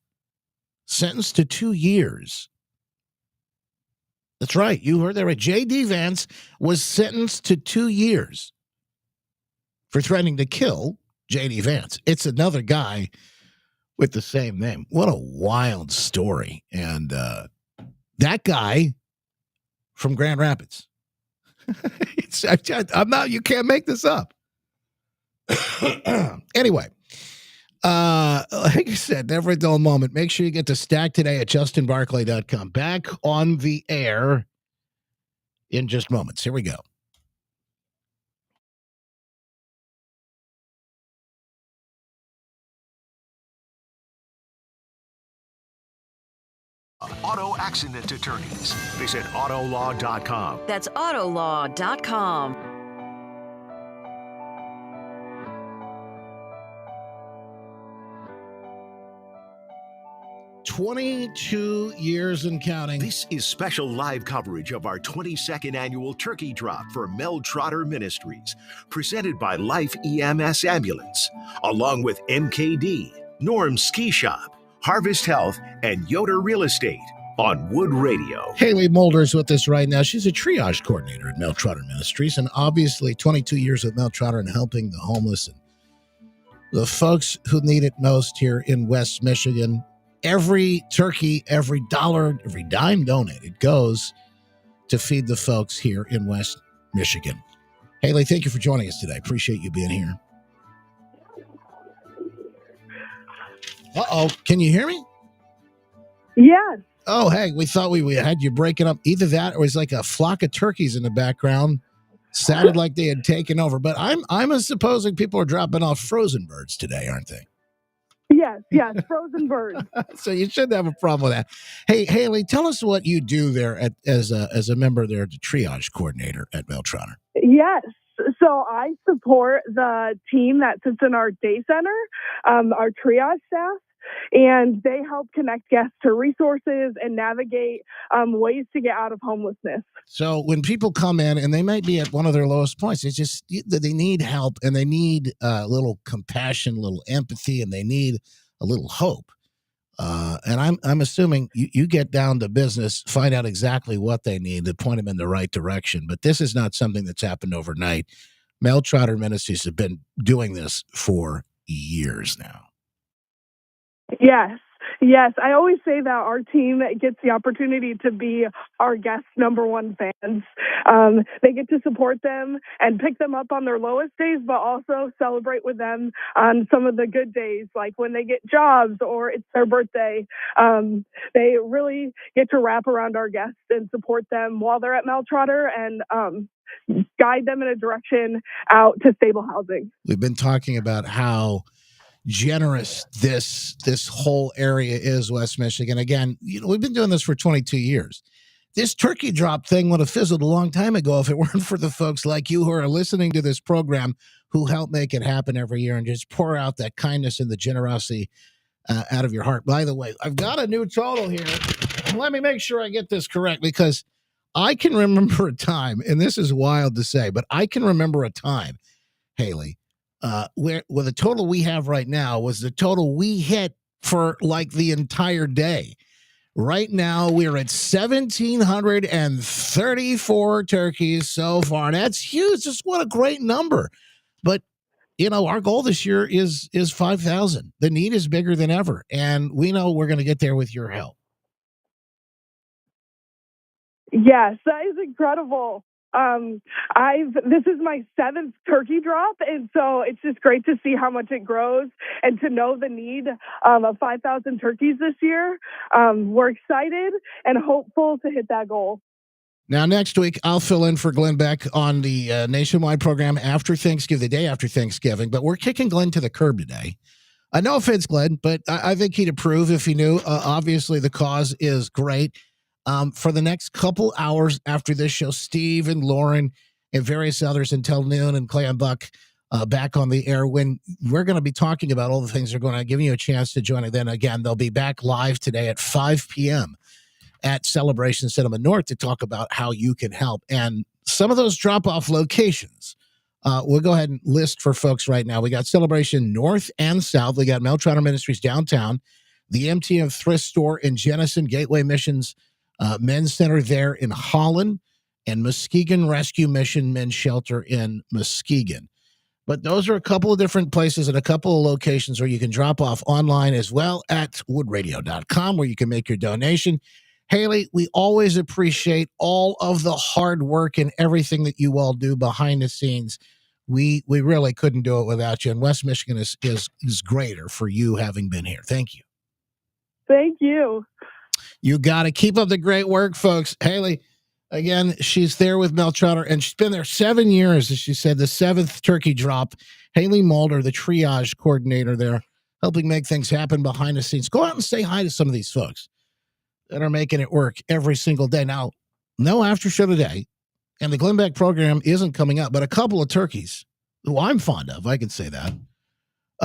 sentenced to 2 years. That's right. You heard that right. J.D. Vance was sentenced to 2 years for threatening to kill J.D. Vance. It's another guy with the same name. What a wild story. And that guy from Grand Rapids. You can't make this up. Anyway, like I said, never a dull moment. Make sure you get the stack today at justinbarclay.com. Back on the air in just moments. Here we go. Auto accident attorneys. Visit autolaw.com. That's autolaw.com. 22 years and counting. This is special live coverage of our 22nd annual Turkey Drop for Mel Trotter Ministries, presented by Life EMS Ambulance, along with MKD, Norm Ski Shop, Harvest Health, and Yoder Real Estate on Wood Radio. Haley Mulder's with us right now. She's a triage coordinator at Mel Trotter Ministries, and obviously 22 years with Mel Trotter and helping the homeless and the folks who need it most here in West Michigan. Every turkey, every dollar, every dime donated goes to feed the folks here in West Michigan. Haley, thank you for joining us today. Appreciate you being here. Uh-oh, can you hear me? Yes. Oh, hey, we thought we had you breaking up. Either that or it was like a flock of turkeys in the background. Sounded like they had taken over. But I'm supposing people are dropping off frozen birds today, aren't they? Yes, frozen birds. So you shouldn't have a problem with that. Hey, Haley, tell us what you do there as a member there, the triage coordinator at Mel Trotter. Yes. So I support the team that sits in our day center, our triage staff, and they help connect guests to resources and navigate ways to get out of homelessness. So when people come in and they might be at one of their lowest points, it's just that they need help and they need a little compassion, a little empathy, and they need a little hope. And I'm assuming you get down to business, find out exactly what they need to point them in the right direction. But this is not something that's happened overnight. Mel Trotter Ministries have been doing this for years now. Yes. I always say that our team gets the opportunity to be our guests' number one fans. They get to support them and pick them up on their lowest days, but also celebrate with them on some of the good days, like when they get jobs or it's their birthday. They really get to wrap around our guests and support them while they're at Mel Trotter and guide them in a direction out to stable housing. We've been talking about how generous this whole area is, West Michigan. Again, we've been doing this for 22 years. This turkey drop thing would have fizzled a long time ago if it weren't for the folks like you who are listening to this program who help make it happen every year and just pour out that kindness and the generosity out of your heart. By the way, I've got a new total here. Let me make sure I get this correct, because I can remember a time, and this is wild to say, but I can remember a time, Haley, where the total we have right now was the total we hit for like the entire day. Right now, we're at 1,734 turkeys so far. That's huge. Just what a great number. But, our goal this year is 5,000. The need is bigger than ever. And we know we're going to get there with your help. Yes, that is incredible. This is my 7th turkey drop, and so it's just great to see how much it grows and to know the need of 5,000 turkeys this year. We're excited and hopeful to hit that goal. Now, next week, I'll fill in for Glenn Beck on the nationwide program after Thanksgiving, the day after Thanksgiving, but we're kicking Glenn to the curb today. No offense, Glenn, but I think he'd approve if he knew. Obviously, the cause is great. For the next couple hours after this show, Steve and Lauren and various others until noon, and Clay and Buck back on the air, when we're going to be talking about all the things they're going to give you a chance to join. And then again, they'll be back live today at 5 p.m. at Celebration Cinema North to talk about how you can help. And some of those drop-off locations, we'll go ahead and list for folks right now. We got Celebration North and South. We got Mel Trotter Ministries downtown, the MTM Thrift Store in Jenison, Gateway Missions Men's Center there in Holland, and Muskegon Rescue Mission Men's Shelter in Muskegon. But those are a couple of different places and a couple of locations where you can drop off online as well at woodradio.com, where you can make your donation. Haley, we always appreciate all of the hard work and everything that you all do behind the scenes. We really couldn't do it without you. And West Michigan is greater for you having been here. Thank you. Thank you. You got to keep up the great work, folks. Haley, again, she's there with Mel Trotter, and she's been there 7 years, as she said, the 7th turkey drop. Haley Mulder, the triage coordinator there, helping make things happen behind the scenes. Go out and say hi to some of these folks. that are making it work every single day. Now, no after show today, and the Glenn Beck program isn't coming up, but a couple of turkeys who I'm fond of, I can say that.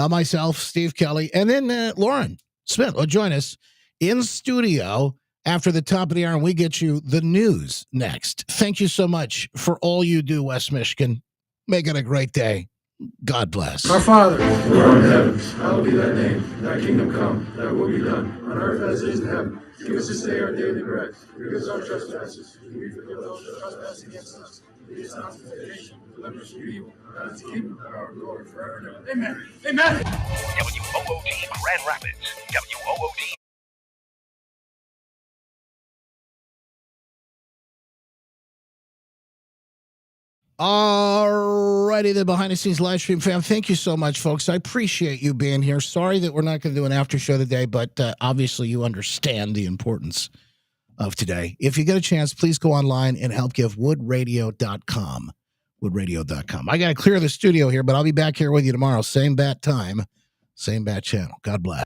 Myself, Steve Kelly, and then Lauren Smith will join us in studio after the top of the hour, and we get you the news next. Thank you so much for all you do, West Michigan. Make it a great day. God bless. Our Father, who art in heaven, hallowed be thy name. Thy kingdom come, thy will be done, on earth as it is in heaven. Give us this day our daily bread. Forgive us our trespasses, and we forgive those who trespass against us. Lead us not into temptation, deliver us from evil. For thine is the kingdom, the power, and glory forever and ever. Amen. Amen. WOOD Grand Rapids. WOOD. All righty, the behind the scenes live stream fam. Thank you so much, folks. I appreciate you being here. Sorry that we're not going to do an after show today, but obviously you understand the importance of today. If you get a chance, please go online and help give woodradio.com. Woodradio.com. I got to clear the studio here, but I'll be back here with you tomorrow. Same bat time, same bat channel. God bless.